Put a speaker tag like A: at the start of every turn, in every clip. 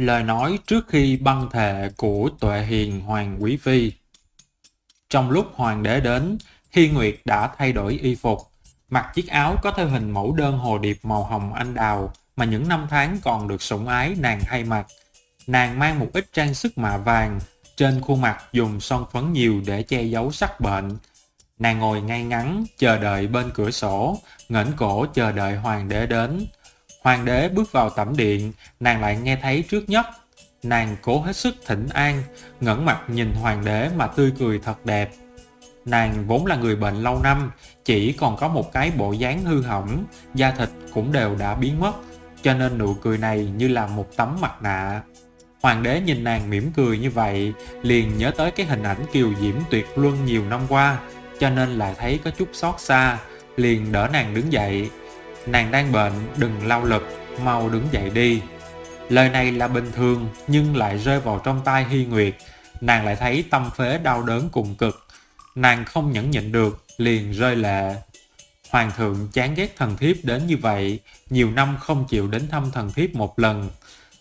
A: Lời nói trước khi băng thệ của Tuệ Hiền Hoàng Quý Phi. Trong lúc hoàng đế đến, Hy Nguyệt đã thay đổi y phục, mặc chiếc áo có theo hình mẫu đơn hồ điệp màu hồng anh đào mà những năm tháng còn được sủng ái nàng hay mặc. Nàng mang một ít trang sức mạ vàng, trên khuôn mặt dùng son phấn nhiều để che giấu sắc bệnh. Nàng ngồi ngay ngắn, chờ đợi bên cửa sổ, ngẩng cổ chờ đợi hoàng đế đến. Hoàng đế bước vào tẩm điện, nàng lại nghe thấy trước nhất. Nàng cố hết sức thỉnh an, ngẩng mặt nhìn hoàng đế mà tươi cười thật đẹp. Nàng vốn là người bệnh lâu năm, chỉ còn có một cái bộ dáng hư hỏng, da thịt cũng đều đã biến mất, cho nên nụ cười này như là một tấm mặt nạ. Hoàng đế nhìn nàng mỉm cười như vậy, liền nhớ tới cái hình ảnh kiều diễm tuyệt luân nhiều năm qua, cho nên lại thấy có chút xót xa, liền đỡ nàng đứng dậy. Nàng đang bệnh, đừng lao lực, mau đứng dậy đi. Lời này là bình thường, nhưng lại rơi vào trong tai Hy Nguyệt. Nàng lại thấy tâm phế đau đớn cùng cực. Nàng không nhẫn nhịn được, liền rơi lệ. Hoàng thượng chán ghét thần thiếp đến như vậy, nhiều năm không chịu đến thăm thần thiếp một lần.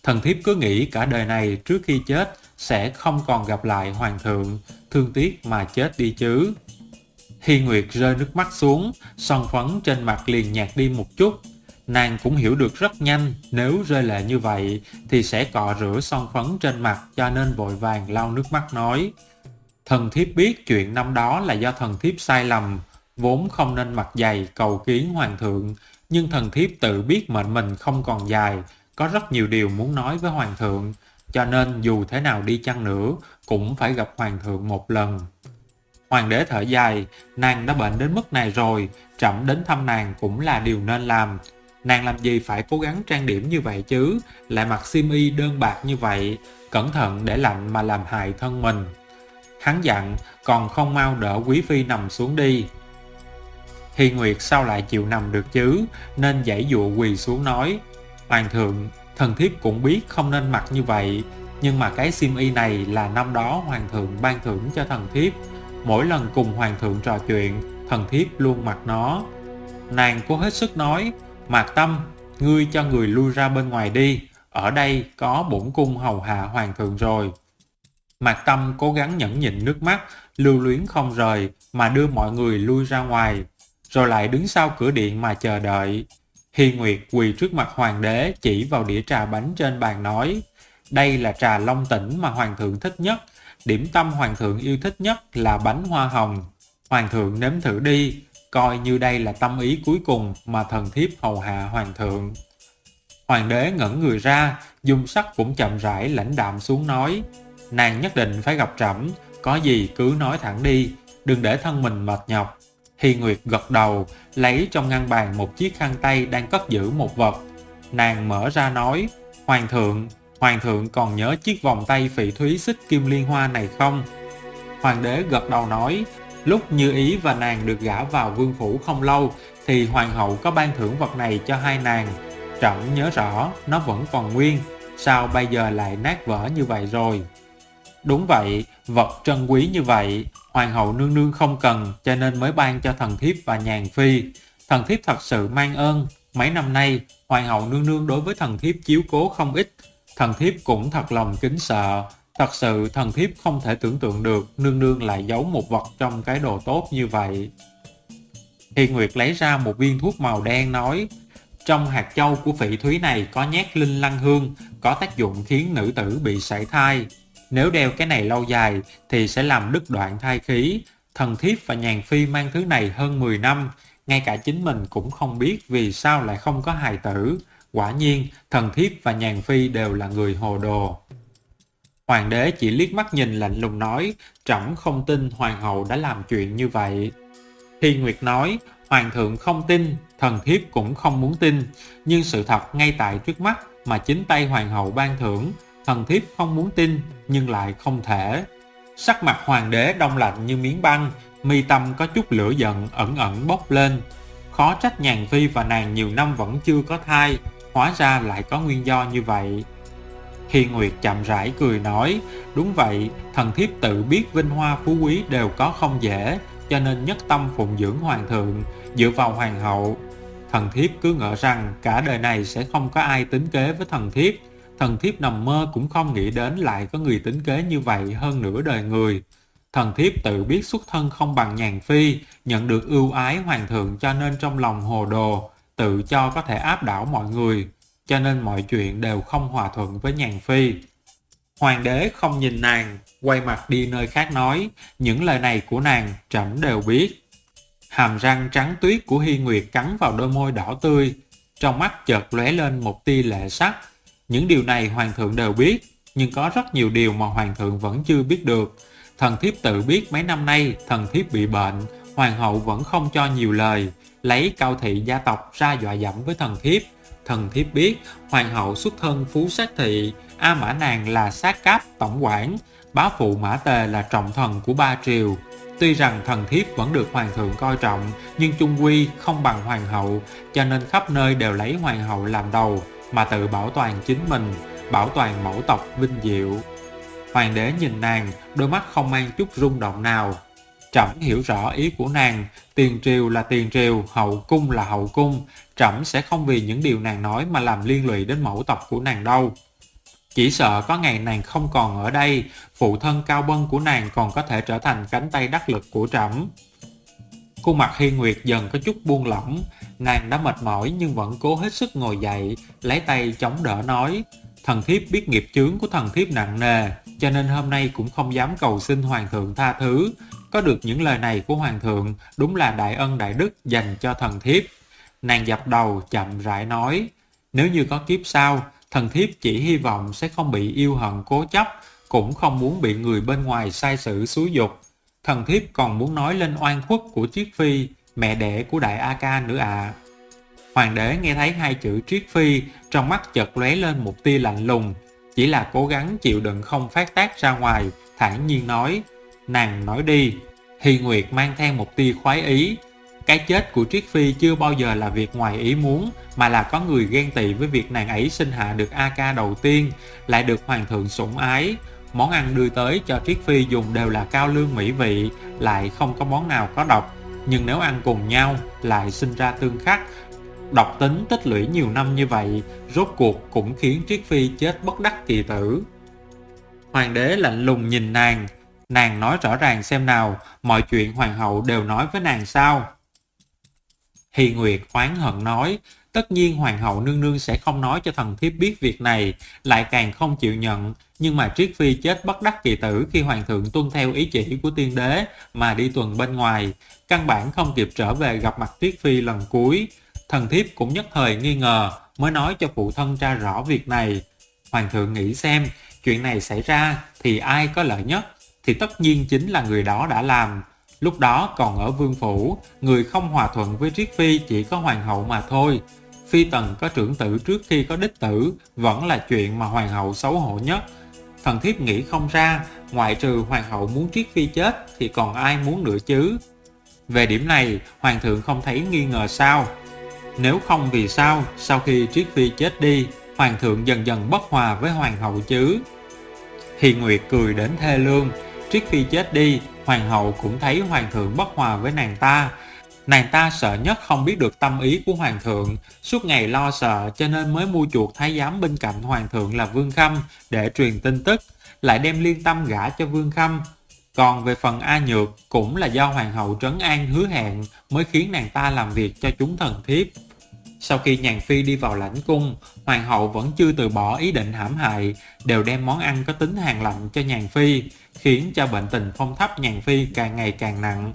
A: Thần thiếp cứ nghĩ cả đời này trước khi chết sẽ không còn gặp lại hoàng thượng, thương tiếc mà chết đi chứ. Hy Nguyệt rơi nước mắt xuống, son phấn trên mặt liền nhạt đi một chút. Nàng cũng hiểu được rất nhanh, nếu rơi lệ như vậy thì sẽ cọ rửa son phấn trên mặt, cho nên vội vàng lau nước mắt nói: thần thiếp biết chuyện năm đó là do thần thiếp sai lầm, vốn không nên mặc giày cầu kiến hoàng thượng, nhưng thần thiếp tự biết mệnh mình không còn dài, có rất nhiều điều muốn nói với hoàng thượng, cho nên dù thế nào đi chăng nữa cũng phải gặp hoàng thượng một lần. Hoàng đế thở dài, nàng đã bệnh đến mức này rồi, trẫm đến thăm nàng cũng là điều nên làm. Nàng làm gì phải cố gắng trang điểm như vậy chứ, lại mặc xiêm y đơn bạc như vậy, cẩn thận để lạnh mà làm hại thân mình. Hắn dặn, còn không mau đỡ quý phi nằm xuống đi. Hy Nguyệt sao lại chịu nằm được chứ, nên giãy dụa quỳ xuống nói: hoàng thượng, thần thiếp cũng biết không nên mặc như vậy, nhưng mà cái xiêm y này là năm đó hoàng thượng ban thưởng cho thần thiếp. Mỗi lần cùng hoàng thượng trò chuyện, thần thiếp luôn mặc nó. Nàng cố hết sức nói: Mạc Tâm, ngươi cho người lui ra bên ngoài đi, ở đây có bổn cung hầu hạ hoàng thượng rồi. Mạc Tâm cố gắng nhẫn nhịn nước mắt, lưu luyến không rời mà đưa mọi người lui ra ngoài, rồi lại đứng sau cửa điện mà chờ đợi. Hy Nguyệt quỳ trước mặt hoàng đế, chỉ vào đĩa trà bánh trên bàn nói: đây là trà long tỉnh mà hoàng thượng thích nhất, điểm tâm hoàng thượng yêu thích nhất là bánh hoa hồng. Hoàng thượng nếm thử đi, coi như đây là tâm ý cuối cùng mà thần thiếp hầu hạ hoàng thượng. Hoàng đế ngẩn người ra, dung sắc cũng chậm rãi lãnh đạm xuống nói: nàng nhất định phải gặp trẫm, có gì cứ nói thẳng đi, đừng để thân mình mệt nhọc. Hy Nguyệt gật đầu, lấy trong ngăn bàn một chiếc khăn tay đang cất giữ một vật. Nàng mở ra nói: Hoàng thượng còn nhớ chiếc vòng tay phỉ thúy xích kim liên hoa này không? Hoàng đế gật đầu nói: lúc Như Ý và nàng được gả vào vương phủ không lâu thì hoàng hậu có ban thưởng vật này cho hai nàng. Trẫm nhớ rõ, nó vẫn còn nguyên, sao bây giờ lại nát vỡ như vậy rồi? Đúng vậy, vật trân quý như vậy, hoàng hậu nương nương không cần, cho nên mới ban cho thần thiếp và nhàn phi. Thần thiếp thật sự mang ơn, mấy năm nay hoàng hậu nương nương đối với thần thiếp chiếu cố không ít, thần thiếp cũng thật lòng kính sợ. Thật sự thần thiếp không thể tưởng tượng được nương nương lại giấu một vật trong cái đồ tốt như vậy. Hy Nguyệt lấy ra một viên thuốc màu đen nói: trong hạt châu của phỉ thúy này có nhát linh lăng hương, có tác dụng khiến nữ tử bị sảy thai. Nếu đeo cái này lâu dài thì sẽ làm đứt đoạn thai khí. Thần thiếp và nhàn phi mang thứ này hơn 10 năm, ngay cả chính mình cũng không biết vì sao lại không có hài tử. Quả nhiên, thần thiếp và nhàn phi đều là người hồ đồ. Hoàng đế chỉ liếc mắt nhìn lạnh lùng nói: trẫm không tin hoàng hậu đã làm chuyện như vậy. Hy Nguyệt nói: hoàng thượng không tin, thần thiếp cũng không muốn tin, nhưng sự thật ngay tại trước mắt mà chính tay hoàng hậu ban thưởng, thần thiếp không muốn tin nhưng lại không thể. Sắc mặt hoàng đế đông lạnh như miếng băng, mi tâm có chút lửa giận ẩn ẩn bốc lên. Khó trách nhàn phi và nàng nhiều năm vẫn chưa có thai, hóa ra lại có nguyên do như vậy. Hy Nguyệt chậm rãi cười nói: đúng vậy, thần thiếp tự biết vinh hoa phú quý đều có không dễ, cho nên nhất tâm phụng dưỡng hoàng thượng, dựa vào hoàng hậu. Thần thiếp cứ ngỡ rằng cả đời này sẽ không có ai tính kế với thần thiếp. Thần thiếp nằm mơ cũng không nghĩ đến lại có người tính kế như vậy hơn nửa đời người. Thần thiếp tự biết xuất thân không bằng Nhàn Phi, nhận được ưu ái hoàng thượng cho nên trong lòng hồ đồ, tự cho có thể áp đảo mọi người, cho nên mọi chuyện đều không hòa thuận với Nhàn Phi. Hoàng đế không nhìn nàng, quay mặt đi nơi khác nói, những lời này của nàng trẫm đều biết. Hàm răng trắng tuyết của Hi Nguyệt cắn vào đôi môi đỏ tươi, trong mắt chợt lóe lên một tia lệ sắc. Những điều này hoàng thượng đều biết, nhưng có rất nhiều điều mà hoàng thượng vẫn chưa biết được. Thần thiếp tự biết mấy năm nay thần thiếp bị bệnh, hoàng hậu vẫn không cho nhiều lời, lấy cao thị gia tộc ra dọa dẫm với thần thiếp. Thần thiếp biết hoàng hậu xuất thân phú sát thị, A Mã Nàng là sát cáp tổng quản, bá phụ Mã Tề là trọng thần của ba triều. Tuy rằng thần thiếp vẫn được hoàng thượng coi trọng, nhưng chung quy không bằng hoàng hậu, cho nên khắp nơi đều lấy hoàng hậu làm đầu, mà tự bảo toàn chính mình, bảo toàn mẫu tộc vinh diệu. Hoàng đế nhìn nàng, đôi mắt không mang chút rung động nào. Trẫm hiểu rõ ý của nàng, tiền triều là tiền triều, hậu cung là hậu cung, trẫm sẽ không vì những điều nàng nói mà làm liên lụy đến mẫu tộc của nàng đâu. Chỉ sợ có ngày nàng không còn ở đây, phụ thân Cao Bân của nàng còn có thể trở thành cánh tay đắc lực của trẫm. Khuôn mặt Hi Nguyệt dần có chút buông lỏng, nàng đã mệt mỏi nhưng vẫn cố hết sức ngồi dậy, lấy tay chống đỡ nói, thần thiếp biết nghiệp chướng của thần thiếp nặng nề, cho nên hôm nay cũng không dám cầu xin hoàng thượng tha thứ. Có được những lời này của hoàng thượng đúng là đại ân đại đức dành cho thần thiếp. Nàng dập đầu chậm rãi nói, nếu như có kiếp sau, thần thiếp chỉ hy vọng sẽ không bị yêu hận cố chấp, cũng không muốn bị người bên ngoài sai sử xúi dục. Thần thiếp còn muốn nói lên oan khuất của Triết Phi, mẹ đẻ của Đại A Ca nữa ạ. Hoàng đế nghe thấy hai chữ Triết Phi, trong mắt chợt lóe lên một tia lạnh lùng, chỉ là cố gắng chịu đựng không phát tác ra ngoài, thản nhiên nói, nàng nói đi. Hi Nguyệt mang theo một tia khoái ý, cái chết của Triết Phi chưa bao giờ là việc ngoài ý muốn, mà là có người ghen tị với việc nàng ấy sinh hạ được A Ca đầu tiên, lại được hoàng thượng sủng ái. Món ăn đưa tới cho Triết Phi dùng đều là cao lương mỹ vị, lại không có món nào có độc, nhưng nếu ăn cùng nhau lại sinh ra tương khắc. Độc tính tích lũy nhiều năm như vậy, rốt cuộc cũng khiến Triết Phi chết bất đắc kỳ tử. Hoàng đế lạnh lùng nhìn nàng nói rõ ràng xem nào, mọi chuyện hoàng hậu đều nói với nàng sao? Hi Nguyệt oán hận nói, tất nhiên hoàng hậu nương nương sẽ không nói cho thần thiếp biết việc này, lại càng không chịu nhận, nhưng mà Triết Phi chết bất đắc kỳ tử khi hoàng thượng tuân theo ý chỉ của tiên đế mà đi tuần bên ngoài, căn bản không kịp trở về gặp mặt Triết Phi lần cuối. Thần thiếp cũng nhất thời nghi ngờ, mới nói cho phụ thân tra rõ việc này. Hoàng thượng nghĩ xem, chuyện này xảy ra thì ai có lợi nhất, thì tất nhiên chính là người đó đã làm. Lúc đó còn ở vương phủ, người không hòa thuận với Triết Phi chỉ có hoàng hậu mà thôi. Phi tần có trưởng tử trước khi có đích tử vẫn là chuyện mà hoàng hậu xấu hổ nhất. Thần thiếp nghĩ không ra, ngoại trừ hoàng hậu muốn Triết Phi chết thì còn ai muốn nữa chứ. Về điểm này, hoàng thượng không thấy nghi ngờ sao? Nếu không vì sao, sau khi Triết Phi chết đi, hoàng thượng dần dần bất hòa với hoàng hậu chứ? Hi Nguyệt cười đến thê lương, Triết Phi chết đi, hoàng hậu cũng thấy hoàng thượng bất hòa với nàng ta. Nàng ta sợ nhất không biết được tâm ý của hoàng thượng, suốt ngày lo sợ cho nên mới mua chuộc thái giám bên cạnh hoàng thượng là Vương Khâm để truyền tin tức, lại đem Liên Tâm gả cho Vương Khâm. Còn về phần A Nhược cũng là do hoàng hậu trấn an hứa hẹn mới khiến nàng ta làm việc cho chúng thần thiếp. Sau khi Nhàn Phi đi vào lãnh cung, hoàng hậu vẫn chưa từ bỏ ý định hãm hại, đều đem món ăn có tính hàn lạnh cho Nhàn Phi, khiến cho bệnh tình phong thấp Nhàn Phi càng ngày càng nặng.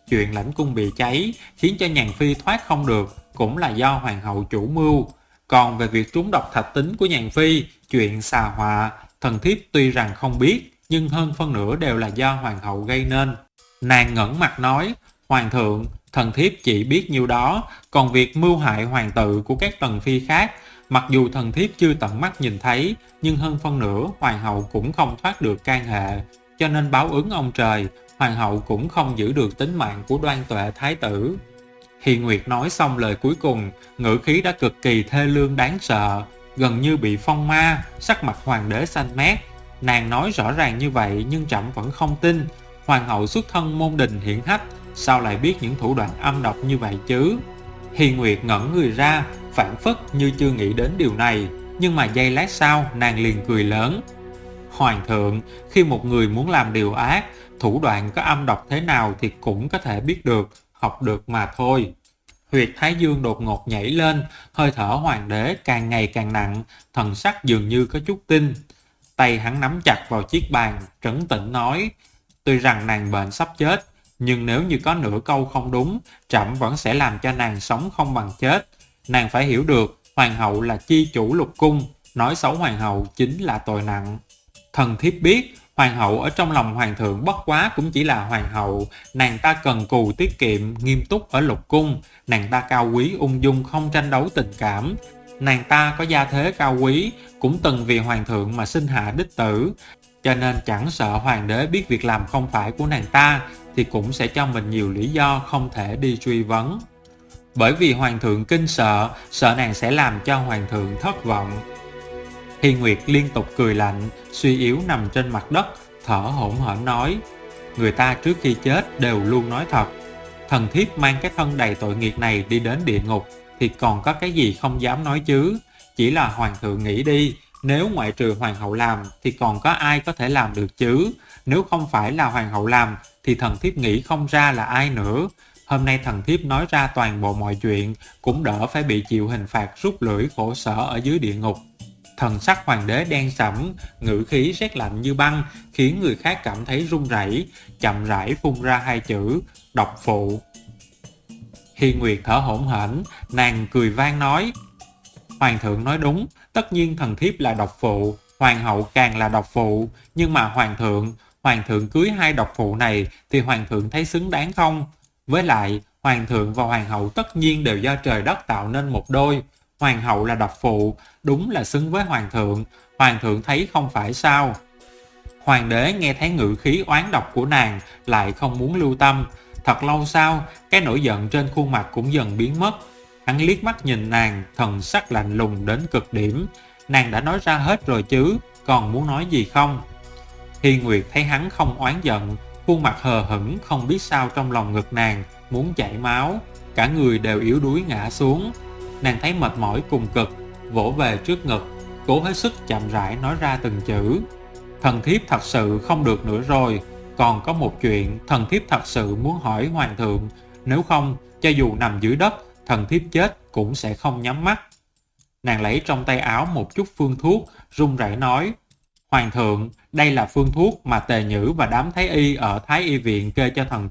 A: Chuyện lãnh cung bị cháy khiến cho Nhàn Phi thoát không được, cũng là do hoàng hậu chủ mưu. Còn về việc trúng độc thạch tính của Nhàn Phi, chuyện xà họa, thần thiếp tuy rằng không biết, nhưng hơn phân nửa đều là do hoàng hậu gây nên. Nàng ngẩng mặt nói, hoàng thượng, thần thiếp chỉ biết nhiêu đó, còn việc mưu hại hoàng tử của các tần phi khác, mặc dù thần thiếp chưa tận mắt nhìn thấy, nhưng hơn phân nửa hoàng hậu cũng không thoát được can hệ, cho nên báo ứng ông trời, hoàng hậu cũng không giữ được tính mạng của Đoan Tuệ thái tử. Hi Nguyệt nói xong lời cuối cùng, ngữ khí đã cực kỳ thê lương đáng sợ, gần như bị phong ma, sắc mặt hoàng đế xanh mét. Nàng nói rõ ràng như vậy nhưng trẫm vẫn không tin, hoàng hậu xuất thân môn đình hiển hách, sao lại biết những thủ đoạn âm độc như vậy chứ? Hi Nguyệt ngẩn người ra, phảng phất như chưa nghĩ đến điều này. nhưng mà giây lát sau nàng liền cười lớn. Hoàng thượng, khi một người muốn làm điều ác, thủ đoạn có âm độc thế nào thì cũng có thể biết được, học được mà thôi. Huyệt thái dương đột ngột nhảy lên, hơi thở hoàng đế càng ngày càng nặng, thần sắc dường như có chút tinh. Tay hắn nắm chặt vào chiếc bàn, trấn tĩnh nói, tuy rằng nàng bệnh sắp chết, nhưng nếu như có nửa câu không đúng, trẫm vẫn sẽ làm cho nàng sống không bằng chết. Nàng phải hiểu được, hoàng hậu là chi chủ lục cung, nói xấu hoàng hậu chính là tội nặng. Thần thiếp biết, hoàng hậu ở trong lòng hoàng thượng bất quá cũng chỉ là hoàng hậu, nàng ta cần cù tiết kiệm, nghiêm túc ở lục cung, nàng ta cao quý ung dung không tranh đấu tình cảm. Nàng ta có gia thế cao quý, cũng từng vì hoàng thượng mà sinh hạ đích tử, cho nên chẳng sợ hoàng đế biết việc làm không phải của nàng ta, thì cũng sẽ cho mình nhiều lý do không thể đi truy vấn. Bởi vì hoàng thượng kinh sợ, sợ nàng sẽ làm cho hoàng thượng thất vọng. Hi Nguyệt liên tục cười lạnh, suy yếu nằm trên mặt đất, thở hổn hển nói, người ta trước khi chết đều luôn nói thật. Thần thiếp mang cái thân đầy tội nghiệp này đi đến địa ngục, thì còn có cái gì không dám nói chứ. Chỉ là hoàng thượng nghĩ đi, nếu ngoại trừ hoàng hậu làm, thì còn có ai có thể làm được chứ. Nếu không phải là hoàng hậu làm, thì thần thiếp nghĩ không ra là ai nữa. Hôm nay thần thiếp nói ra toàn bộ mọi chuyện, cũng đỡ phải bị chịu hình phạt rút lưỡi khổ sở ở dưới địa ngục. Thần sắc hoàng đế đen sẫm, ngữ khí rét lạnh như băng, khiến người khác cảm thấy run rẩy, chậm rãi phun ra hai chữ, độc phụ. Hi Nguyệt thở hổn hển, nàng cười vang nói, hoàng thượng nói đúng, tất nhiên thần thiếp là độc phụ, hoàng hậu càng là độc phụ, nhưng mà hoàng thượng cưới hai độc phụ này thì hoàng thượng thấy xứng đáng không? Với lại, hoàng thượng và hoàng hậu tất nhiên đều do trời đất tạo nên một đôi, hoàng hậu là độc phụ, đúng là xứng với hoàng thượng thấy không phải sao? Hoàng đế nghe thấy ngữ khí oán độc của nàng, lại không muốn lưu tâm. Thật lâu sau, cái nổi giận trên khuôn mặt cũng dần biến mất. Hắn liếc mắt nhìn nàng, thần sắc lạnh lùng đến cực điểm. Nàng đã nói ra hết rồi chứ, còn muốn nói gì không? Hi Nguyệt thấy hắn không oán giận, khuôn mặt hờ hững không biết sao trong lòng ngực nàng, muốn chảy máu. Cả người đều yếu đuối ngã xuống. Nàng thấy mệt mỏi cùng cực, vỗ về trước ngực, cố hết sức chậm rãi nói ra từng chữ. Thần thiếp thật sự không được nữa rồi, còn có một chuyện thần thiếp thật sự muốn hỏi hoàng thượng, nếu không, cho dù nằm dưới đất, thần thiếp chết cũng sẽ không nhắm mắt. Nàng lấy trong tay áo một chút phương thuốc, run rẩy nói, hoàng thượng, đây là phương thuốc mà Tề Nhữ và đám thái y ở Thái Y viện kê cho thần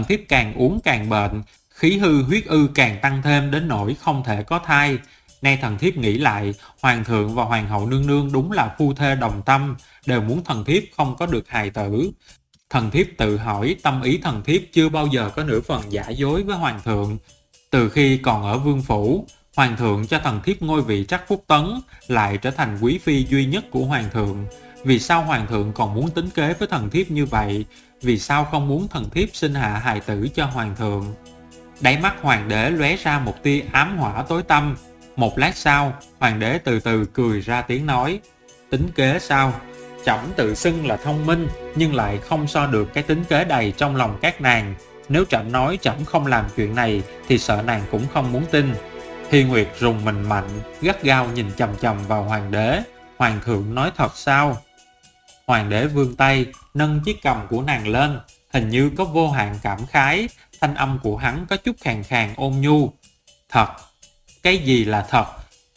A: thiếp càng uống càng bệnh, khí hư huyết ư càng tăng thêm đến nỗi không thể có thai. Nay thần thiếp nghĩ lại, hoàng thượng và hoàng hậu nương nương đúng là phu thê đồng tâm, đều muốn thần thiếp không có được hài tử. Thần thiếp tự hỏi tâm ý thần thiếp chưa bao giờ có nửa phần giả dối với hoàng thượng. Từ khi còn ở vương phủ, hoàng thượng cho thần thiếp ngôi vị Trắc Phúc Tấn, lại trở thành quý phi duy nhất của hoàng thượng. Vì sao hoàng thượng còn muốn tính kế với thần thiếp như vậy? Vì sao không muốn thần thiếp sinh hạ hài tử cho hoàng thượng? Đáy mắt hoàng đế lóe ra một tia ám hỏa tối tăm. Một lát sau, hoàng đế từ từ cười ra tiếng nói, tính kế sao? Trẫm tự xưng là thông minh, nhưng lại không so được cái tính kế đầy trong lòng các nàng. Nếu trẫm nói trẫm không làm chuyện này, thì sợ nàng cũng không muốn tin. Hi Nguyệt rùng mình mạnh, gắt gao nhìn chằm chằm vào hoàng đế. Hoàng thượng nói thật sao? Hoàng đế vươn tay, nâng chiếc cằm của nàng lên, hình như có vô hạn cảm khái, thanh âm của hắn có chút khàn khàn ôn nhu. Thật. Cái gì là thật?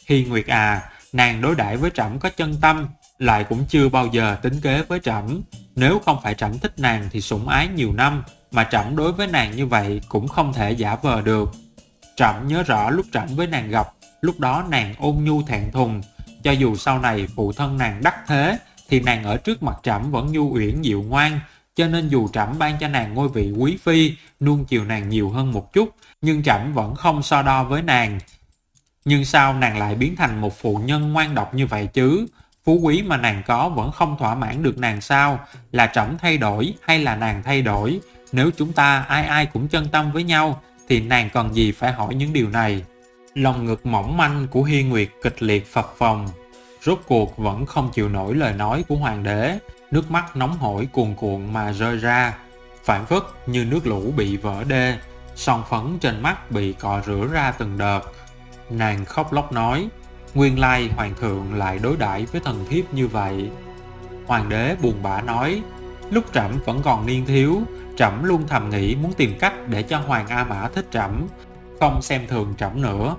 A: Hi Nguyệt à, nàng đối đãi với trẫm có chân tâm, lại cũng chưa bao giờ tính kế với trẫm. Nếu không phải trẫm thích nàng thì sủng ái nhiều năm, mà trẫm đối với nàng như vậy cũng không thể giả vờ được. Trẫm nhớ rõ lúc trẫm với nàng gặp, lúc đó nàng ôn nhu thẹn thùng. Cho dù sau này phụ thân nàng đắc thế, thì nàng ở trước mặt trẫm vẫn nhu uyển dịu ngoan. Cho nên dù trẫm ban cho nàng ngôi vị quý phi, nuông chiều nàng nhiều hơn một chút, nhưng trẫm vẫn không so đo với nàng. Nhưng sao nàng lại biến thành một phụ nhân ngoan độc như vậy chứ? Phú quý mà nàng có vẫn không thỏa mãn được nàng sao? Là trẫm thay đổi hay là nàng thay đổi? Nếu chúng ta ai ai cũng chân tâm với nhau, thì nàng còn gì phải hỏi những điều này? Lòng ngực mỏng manh của Hi Nguyệt kịch liệt phập phồng. Rốt cuộc vẫn không chịu nổi lời nói của hoàng đế, nước mắt nóng hổi cuồn cuộn mà rơi ra, phảng phất như nước lũ bị vỡ đê, son phấn trên mắt bị cọ rửa ra từng đợt. Nàng khóc lóc nói, Nguyên lai hoàng thượng lại đối đãi với thần thiếp như vậy. Hoàng đế buồn bã nói, lúc trẫm vẫn còn niên thiếu, trẫm luôn thầm nghĩ muốn tìm cách để cho Hoàng A Mã thích trẫm, không xem thường trẫm nữa.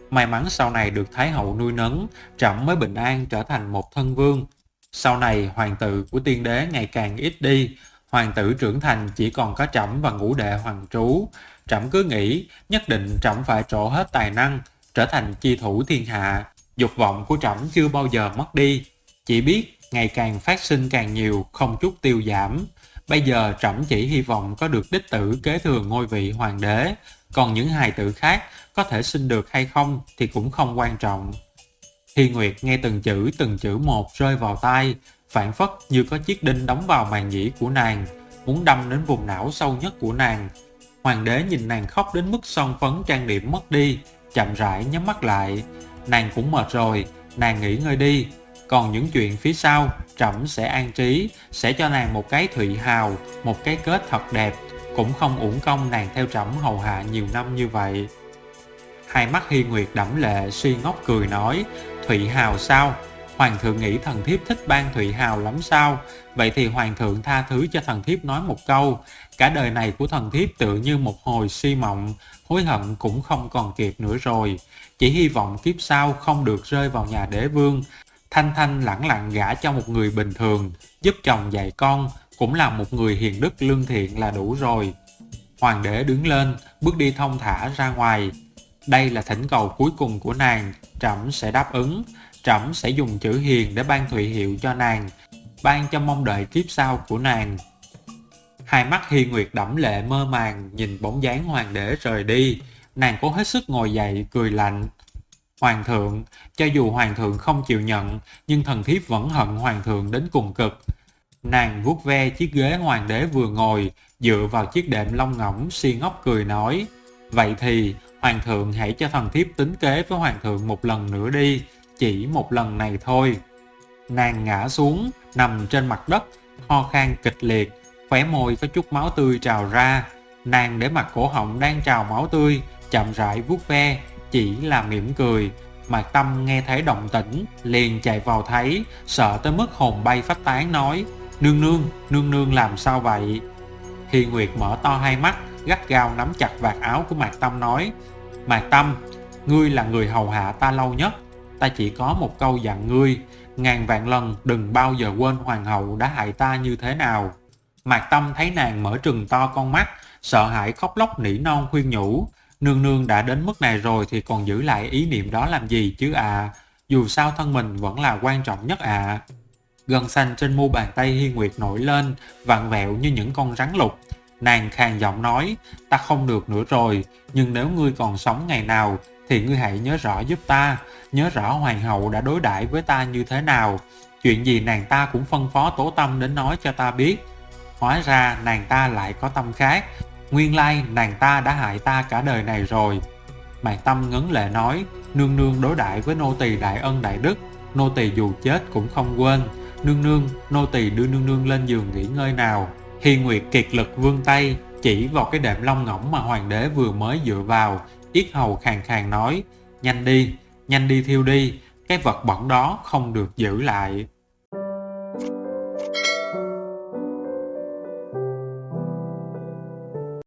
A: May mắn sau này được Thái hậu nuôi nấng, trẫm mới bình an trở thành một thân vương. Sau này hoàng tử của tiên đế ngày càng ít đi, hoàng tử trưởng thành chỉ còn có trẫm và ngũ đệ hoàng trú. Trẫm cứ nghĩ nhất định trẫm phải trổ hết tài năng, trở thành chi thủ thiên hạ. Dục vọng của trẫm chưa bao giờ mất đi, chỉ biết ngày càng phát sinh càng nhiều, không chút tiêu giảm. Bây giờ trẫm chỉ hy vọng có được đích tử kế thừa ngôi vị hoàng đế, còn những hài tử khác có thể sinh được hay không thì cũng không quan trọng. Hy Nguyệt nghe từng chữ một rơi vào tai, phảng phất như có chiếc đinh đóng vào màng nhĩ của nàng, muốn đâm đến vùng não sâu nhất của nàng. Hoàng đế nhìn nàng khóc đến mức son phấn trang điểm mất đi, chậm rãi nhắm mắt lại. Nàng cũng mệt rồi, nàng nghỉ ngơi đi. Còn những chuyện phía sau, trẫm sẽ an trí, sẽ cho nàng một cái thụy hào, một cái kết thật đẹp, cũng không uổng công nàng theo trẫm hầu hạ nhiều năm như vậy. Hai mắt Hy Nguyệt đẫm lệ suy ngốc cười nói, thụy hào sao? Hoàng thượng nghĩ thần thiếp thích ban thụy hào lắm sao? Vậy thì hoàng thượng tha thứ cho thần thiếp nói một câu, cả đời này của thần thiếp tự như một hồi si mộng, hối hận cũng không còn kịp nữa rồi. Chỉ hy vọng kiếp sau không được rơi vào nhà đế vương, thanh thanh lẳng lặng gả cho một người bình thường, giúp chồng dạy con, cũng là một người hiền đức lương thiện là đủ rồi. Hoàng đế đứng lên, bước đi thong thả ra ngoài. Đây là thỉnh cầu cuối cùng của nàng, trẫm sẽ đáp ứng. Trẫm sẽ dùng chữ hiền để ban thụy hiệu cho nàng, ban cho mong đợi kiếp sau của nàng. Hai mắt Hy Nguyệt đẫm lệ mơ màng nhìn bóng dáng hoàng đế rời đi. Nàng cố hết sức ngồi dậy cười lạnh. Hoàng thượng, cho dù hoàng thượng không chịu nhận, nhưng thần thiếp vẫn hận hoàng thượng đến cùng cực. Nàng vuốt ve chiếc ghế hoàng đế vừa ngồi, dựa vào chiếc đệm lông ngỗng si ngốc cười nói, vậy thì hoàng thượng hãy cho thần thiếp tính kế với hoàng thượng một lần nữa đi, chỉ một lần này thôi. Nàng ngã xuống, nằm trên mặt đất, ho khan kịch liệt, khóe môi có chút máu tươi trào ra. Nàng để mặt cổ họng đang trào máu tươi, chậm rãi vuốt ve, chỉ là mỉm cười. Mạc Tâm nghe thấy động tĩnh, liền chạy vào thấy, sợ tới mức hồn bay phách tán nói, nương nương làm sao vậy? Hy Nguyệt mở to hai mắt, gắt gao nắm chặt vạt áo của Mạc Tâm nói, Mạc Tâm, ngươi là người hầu hạ ta lâu nhất, ta chỉ có một câu dặn ngươi, ngàn vạn lần đừng bao giờ quên hoàng hậu đã hại ta như thế nào. Mạc Tâm thấy nàng mở trừng to con mắt, sợ hãi khóc lóc nỉ non khuyên nhủ, nương nương đã đến mức này rồi thì còn giữ lại ý niệm đó làm gì chứ à, dù sao thân mình vẫn là quan trọng nhất à. Gân xanh trên mu bàn tay Hy Nguyệt nổi lên, vặn vẹo như những con rắn lục. Nàng khàn giọng nói, ta không được nữa rồi, nhưng nếu ngươi còn sống ngày nào, thì ngươi hãy nhớ rõ giúp ta, nhớ rõ hoàng hậu đã đối đãi với ta như thế nào. Chuyện gì nàng ta cũng phân phó Tố Tâm đến nói cho ta biết. Hóa ra nàng ta lại có tâm khác, nguyên lai nàng ta đã hại ta cả đời này rồi. Mạc Tâm ngấn lệ nói, nương nương đối đãi với nô tỳ đại ân đại đức, nô tỳ dù chết cũng không quên. Nương nương, nô tỳ đưa nương nương lên giường nghỉ ngơi nào. Hy Nguyệt kiệt lực vươn tay, chỉ vào cái đệm lông ngỗng mà hoàng đế vừa mới dựa vào, yết hầu khàn khàn nói, nhanh đi thiêu đi, cái vật bẩn đó không được giữ lại.